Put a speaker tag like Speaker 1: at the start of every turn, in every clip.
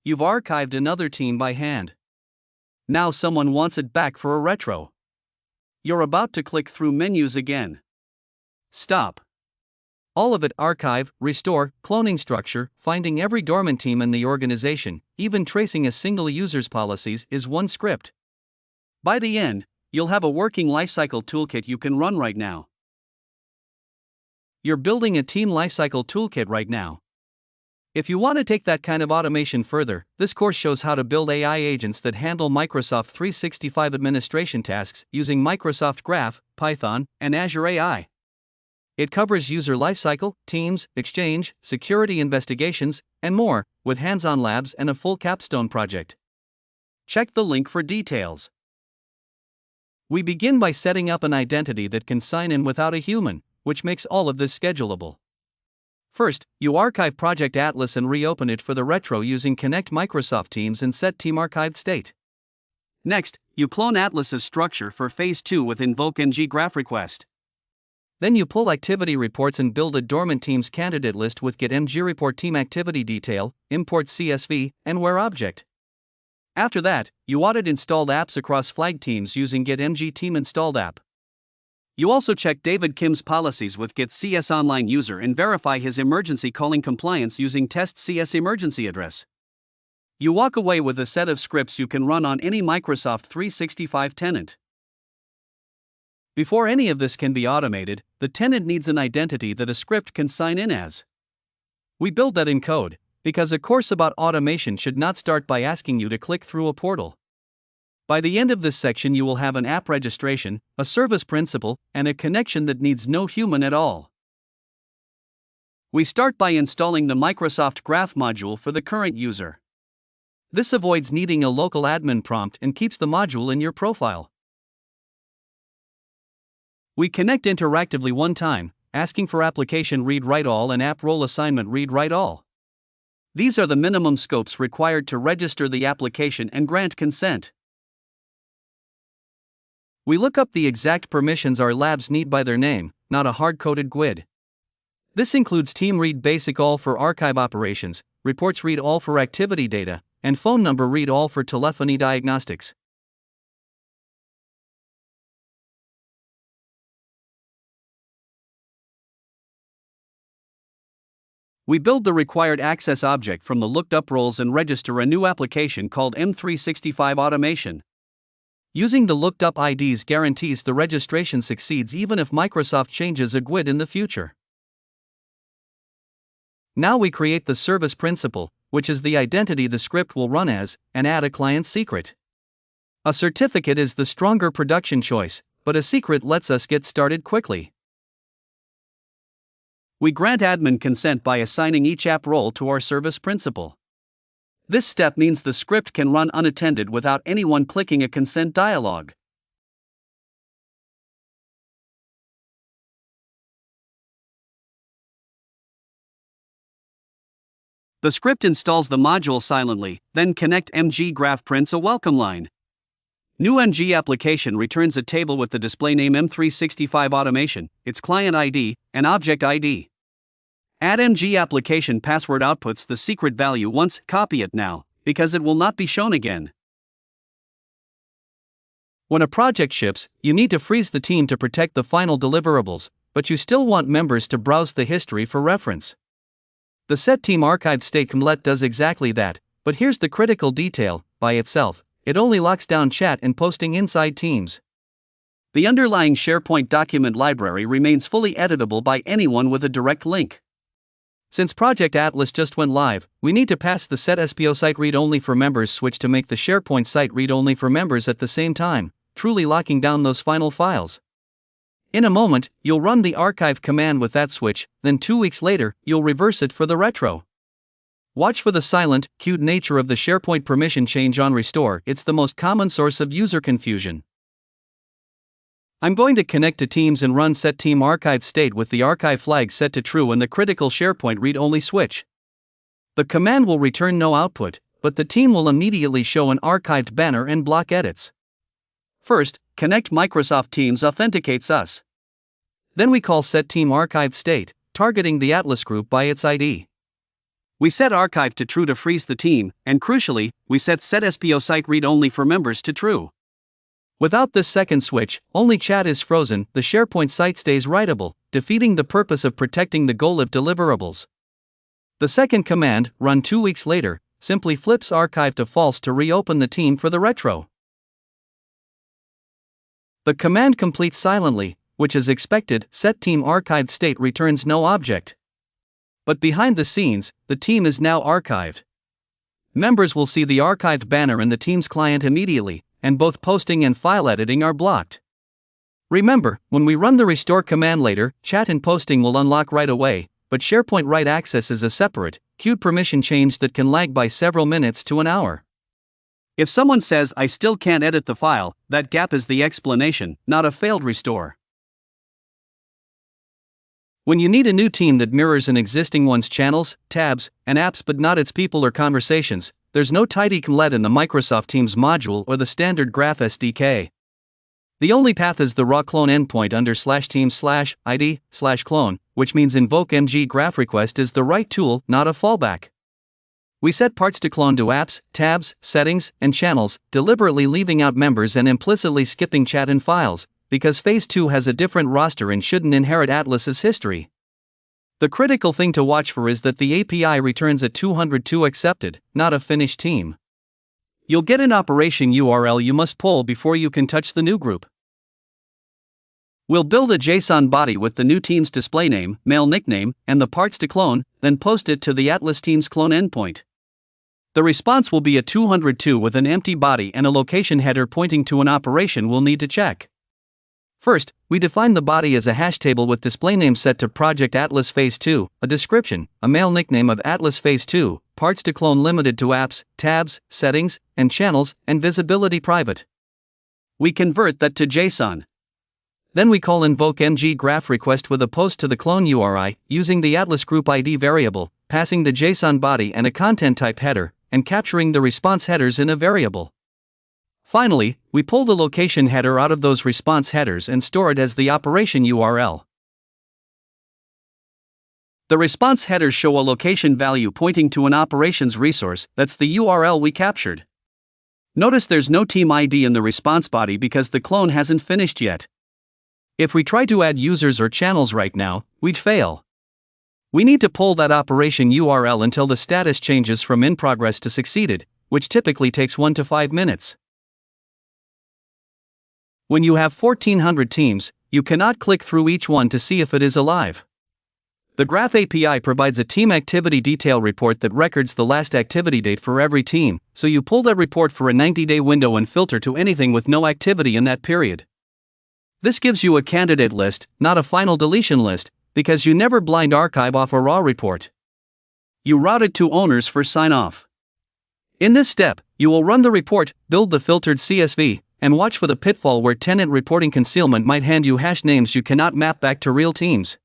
Speaker 1: You've archived another team by hand. Now someone wants it back for a retro. You're about to click through menus again. Stop. All of it: archive, restore, cloning structure, finding every dormant team in the organization, even tracing a single user's policies is one script. By the end, you'll have a working lifecycle toolkit you can run right now. You're building a team lifecycle toolkit right now. If you want to take that kind of automation further, this course shows how to build AI agents that handle Microsoft 365 administration tasks using Microsoft Graph, Python, and Azure AI. It covers user lifecycle, teams, exchange, security investigations, and more, with hands-on labs and a full capstone project. Check the link for details. We begin by setting up an identity that can sign in without a human, which makes all of this schedulable. First, you archive Project Atlas and reopen it for the retro using Connect Microsoft Teams and set team archived state. Next, you clone Atlas's structure for Phase 2 with invoke ngGraph request. Then you pull activity reports and build a dormant teams candidate list with get ngReport team activity detail, import CSV, and where object. After that, you audit installed apps across flag teams using get ng team installed app. You also check David Kim's policies with get CS online user and verify his emergency calling compliance using test CS emergency address. You walk away with a set of scripts you can run on any Microsoft 365 tenant. Before any of this can be automated, the tenant needs an identity that a script can sign in as. We build that in code, because a course about automation should not start by asking you to click through a portal. By the end of this section, you will have an app registration, a service principal, and a connection that needs no human at all. We start by installing the Microsoft Graph module for the current user. This avoids needing a local admin prompt and keeps the module in your profile. We connect interactively one time, asking for application read-write-all and app role assignment read-write-all. These are the minimum scopes required to register the application and grant consent. We look up the exact permissions our labs need by their name, not a hard-coded GUID. This includes team read basic all for archive operations, reports read all for activity data, and phone number read all for telephony diagnostics. We build the required access object from the looked up roles and register a new application called M365 Automation. Using the looked up IDs guarantees the registration succeeds even if Microsoft changes a GUID in the future. Now we create the service principal, which is the identity the script will run as, and add a client secret. A certificate is the stronger production choice, but a secret lets us get started quickly. We grant admin consent by assigning each app role to our service principal. This step means the script can run unattended without anyone clicking a consent dialog. The script installs the module silently, then connect ngGraph prints a welcome line. New ng application returns a table with the display name M365 Automation, its client ID, and object ID. Add ng application password outputs the secret value once, copy it now, because it will not be shown again. When a project ships, you need to freeze the team to protect the final deliverables, but you still want members to browse the history for reference. The set team archived state command does exactly that, but here's the critical detail: by itself, it only locks down chat and posting inside teams. The underlying SharePoint document library remains fully editable by anyone with a direct link. Since Project Atlas just went live, we need to pass the set SPO site read-only for members switch to make the SharePoint site read-only for members at the same time, truly locking down those final files. In a moment, you'll run the archive command with that switch, then 2 weeks later, you'll reverse it for the retro. Watch for the silent, queued nature of the SharePoint permission change on restore. It's the most common source of user confusion. I'm going to connect to Teams and run set team archived state with the archive flag set to true and the critical SharePoint read-only switch. The command will return no output, but the team will immediately show an archived banner and block edits. First, connect Microsoft Teams authenticates us. Then we call set team archived state, targeting the Atlas group by its ID. We set archive to true to freeze the team, and crucially, we set SPO site read only for members to true. Without this second switch, only chat is frozen, the SharePoint site stays writable, defeating the purpose of protecting the go-live deliverables. The second command, run 2 weeks later, simply flips archive to false to reopen the team for the retro. The command completes silently, which is expected. Set team archived state returns no object. But behind the scenes, the team is now archived. Members will see the archived banner in the Teams client immediately, and both posting and file editing are blocked. Remember, when we run the restore command later, chat and posting will unlock right away, but SharePoint write access is a separate, queued permission change that can lag by several minutes to an hour. If someone says I still can't edit the file, that gap is the explanation, not a failed restore. When you need a new team that mirrors an existing one's channels, tabs, and apps but not its people or conversations, there's no tidy clet in the Microsoft Teams module or the standard Graph SDK. The only path is the raw clone endpoint under /teams/id/clone, which means invoke mg graph request is the right tool, not a fallback. We set parts to clone to apps, tabs, settings, and channels, deliberately leaving out members and implicitly skipping chat and files, because Phase 2 has a different roster and shouldn't inherit Atlas's history. The critical thing to watch for is that the API returns a 202 accepted, not a finished team. You'll get an operation URL you must pull before you can touch the new group. We'll build a JSON body with the new team's display name, mail nickname, and the parts to clone, then post it to the Atlas Teams clone endpoint. The response will be a 202 with an empty body and a location header pointing to an operation we'll need to check. First, we define the body as a hash table with display name set to Project Atlas Phase 2, a description, a mail nickname of Atlas Phase 2, parts to clone limited to apps, tabs, settings, and channels, and visibility private. We convert that to JSON. Then we call invoke mg graph request with a post to the clone URI, using the Atlas group ID variable, passing the JSON body and a content type header, and capturing the response headers in a variable. Finally, we pull the location header out of those response headers and store it as the operation URL. The response headers show a location value pointing to an operations resource, that's the URL we captured. Notice there's no team ID in the response body because the clone hasn't finished yet. If we try to add users or channels right now, we'd fail. We need to pull that operation URL until the status changes from in progress to succeeded, which typically takes 1 to 5 minutes. When you have 1,400 teams, you cannot click through each one to see if it is alive. The Graph API provides a team activity detail report that records the last activity date for every team, so you pull that report for a 90-day window and filter to anything with no activity in that period. This gives you a candidate list, not a final deletion list, because you never blind archive off a raw report. You route it to owners for sign-off. In this step, you will run the report, build the filtered CSV, and watch for the pitfall where tenant reporting concealment might hand you hash names you cannot map back to real teams.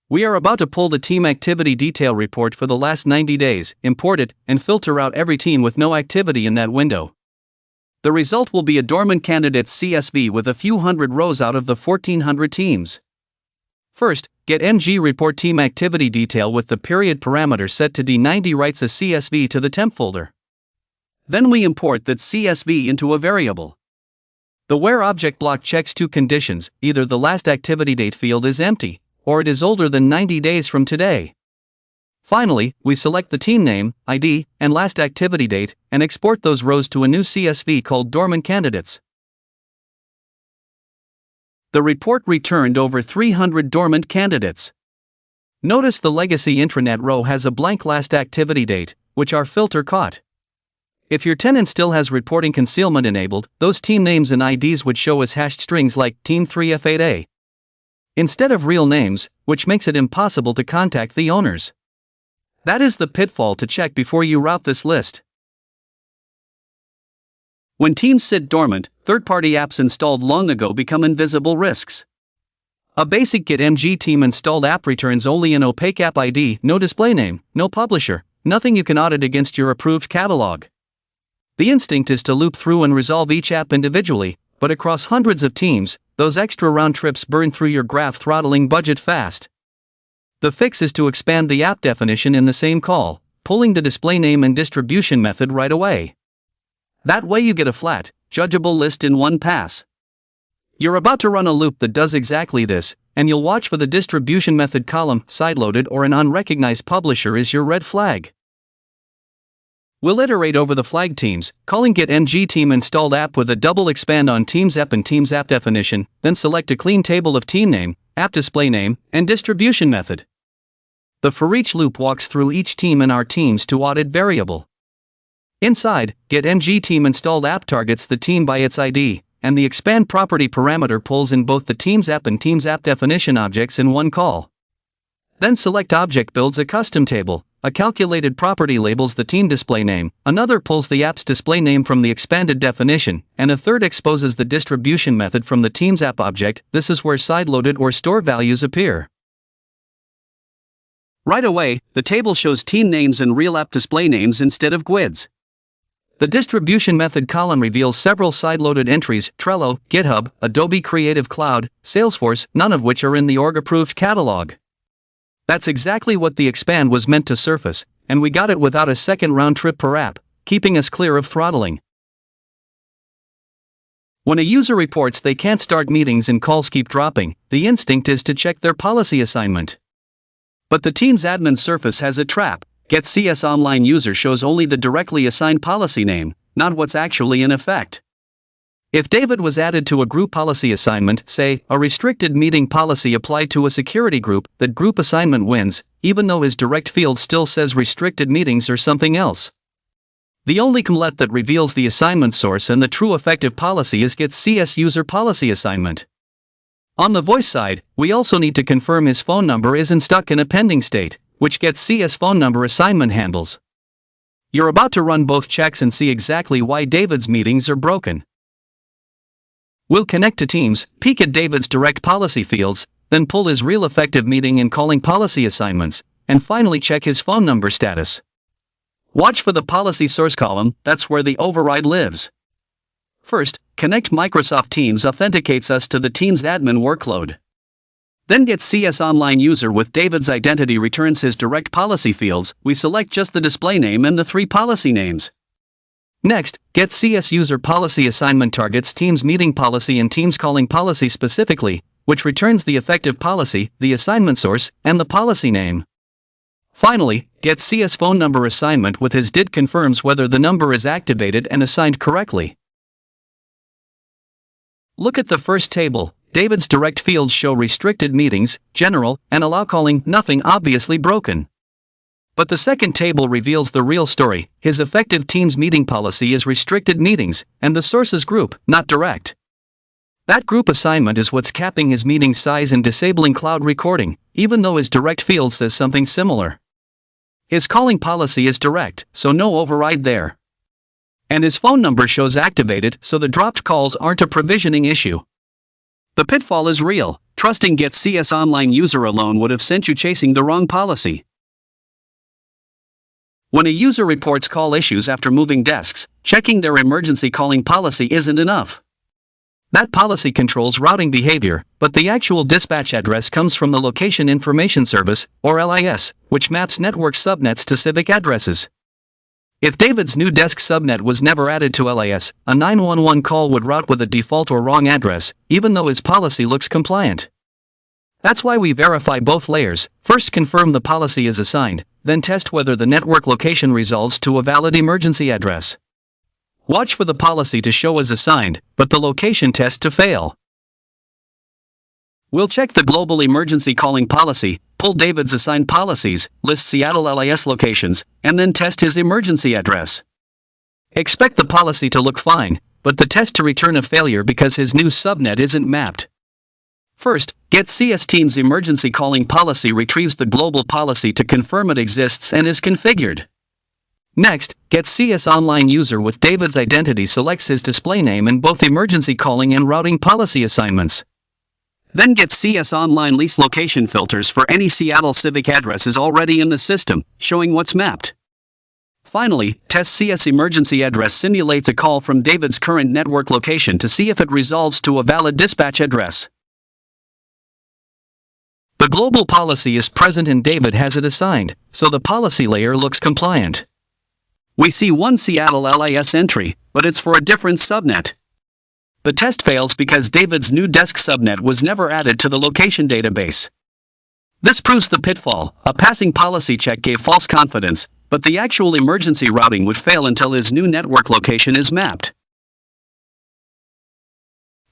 Speaker 1: We are about to pull the team activity detail report for the last 90 days, import it, and filter out every team with no activity in that window. The result will be a dormant candidates CSV with a few hundred rows out of the 1,400 teams. First, get mg report team activity detail with the period parameter set to D90 writes a CSV to the temp folder. Then we import that CSV into a variable. The where object block checks two conditions, either the last activity date field is empty, or it is older than 90 days from today. Finally, we select the team name, ID, and last activity date, and export those rows to a new CSV called dormant candidates. The report returned over 300 dormant candidates. Notice the legacy intranet row has a blank last activity date, which our filter caught. If your tenant still has reporting concealment enabled, those team names and IDs would show as hashed strings like Team3F8A. Instead of real names, which makes it impossible to contact the owners. That is the pitfall to check before you route this list. When teams sit dormant, third-party apps installed long ago become invisible risks. A basic git mg team installed app returns only an opaque app ID, no display name, no publisher, nothing you can audit against your approved catalog. The instinct is to loop through and resolve each app individually, but across hundreds of teams, those extra round trips burn through your graph throttling budget fast. The fix is to expand the app definition in the same call, pulling the display name and distribution method right away. That way you get a flat, judgeable list in one pass. You're about to run a loop that does exactly this, and you'll watch for the distribution method column, sideloaded or an unrecognized publisher is your red flag. We'll iterate over the flag teams, calling get ng team installed app with a double expand on teams app and teams app definition, then select a clean table of team name, app display name, and distribution method. The for each loop walks through each team in our teams to audit variable. Inside, get ng team installed app targets the team by its ID, and the expand property parameter pulls in both the teams app and teams app definition objects in one call. Then select object builds a custom table. A calculated property labels the team display name, another pulls the app's display name from the expanded definition, and a third exposes the distribution method from the team's app object. This is where sideloaded or store values appear. Right away, the table shows team names and real app display names instead of GUIDs. The distribution method column reveals several sideloaded entries: Trello, GitHub, Adobe Creative Cloud, Salesforce, none of which are in the org-approved catalog. That's exactly what the expand was meant to surface, and we got it without a second round trip per app, keeping us clear of throttling. When a user reports they can't start meetings and calls keep dropping, the instinct is to check their policy assignment. But the team's admin surface has a trap. Get CS Online User shows only the directly assigned policy name, not what's actually in effect. If David was added to a group policy assignment, say, a restricted meeting policy applied to a security group, that group assignment wins, even though his direct field still says restricted meetings or something else. The only command that reveals the assignment source and the true effective policy is get CS user policy assignment. On the voice side, we also need to confirm his phone number isn't stuck in a pending state, which gets CS phone number assignment handles. You're about to run both checks and see exactly why David's meetings are broken. We'll connect to Teams, peek at David's direct policy fields, then pull his real effective meeting and calling policy assignments, and finally check his phone number status. Watch for the policy source column, that's where the override lives. First, connect Microsoft Teams authenticates us to the Teams admin workload. Then get CS Online User with David's identity returns his direct policy fields. We select just the display name and the 3 policy names. Next, get CS user policy assignment targets Teams meeting policy and Teams calling policy specifically, which returns the effective policy, the assignment source, and the policy name. Finally, get CS phone number assignment with his DID confirms whether the number is activated and assigned correctly. Look at the first table. David's direct fields show restricted meetings, general, and allow calling, nothing obviously broken. But the second table reveals the real story. His effective Teams meeting policy is restricted meetings, and the source is group, not direct. That group assignment is what's capping his meeting size and disabling cloud recording, even though his direct field says something similar. His calling policy is direct, so no override there. And his phone number shows activated, so the dropped calls aren't a provisioning issue. The pitfall is real. Trusting Get CS Online User alone would have sent you chasing the wrong policy. When a user reports call issues after moving desks, checking their emergency calling policy isn't enough. That policy controls routing behavior, but the actual dispatch address comes from the Location Information Service, or LIS, which maps network subnets to civic addresses. If David's new desk subnet was never added to LIS, a 911 call would route with a default or wrong address, even though his policy looks compliant. That's why we verify both layers. First, confirm the policy is assigned, then test whether the network location resolves to a valid emergency address. Watch for the policy to show as assigned, but the location test to fail. We'll check the global emergency calling policy, pull David's assigned policies, list Seattle LIS locations, and then test his emergency address. Expect the policy to look fine, but the test to return a failure because his new subnet isn't mapped. First, Get CS Teams emergency calling policy retrieves the global policy to confirm it exists and is configured. Next, Get CS Online User with David's identity selects his display name in both emergency calling and routing policy assignments. Then get CS Online lease location filters for any Seattle civic addresses already in the system, showing what's mapped. Finally, test CS emergency address simulates a call from David's current network location to see if it resolves to a valid dispatch address. The global policy is present and David has it assigned, so the policy layer looks compliant. We see one Seattle LIS entry, but it's for a different subnet. The test fails because David's new desk subnet was never added to the location database. This proves the pitfall. A passing policy check gave false confidence, but the actual emergency routing would fail until his new network location is mapped.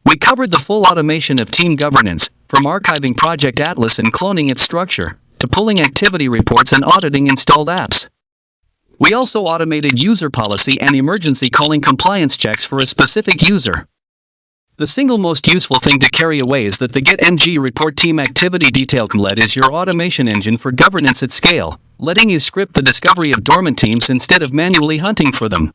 Speaker 1: We covered the full automation of team governance, from archiving Project Atlas and cloning its structure, to pulling activity reports and auditing installed apps. We also automated user policy and emergency calling compliance checks for a specific user. The single most useful thing to carry away is that the Get-MG report team activity detail template is your automation engine for governance at scale, letting you script the discovery of dormant teams instead of manually hunting for them.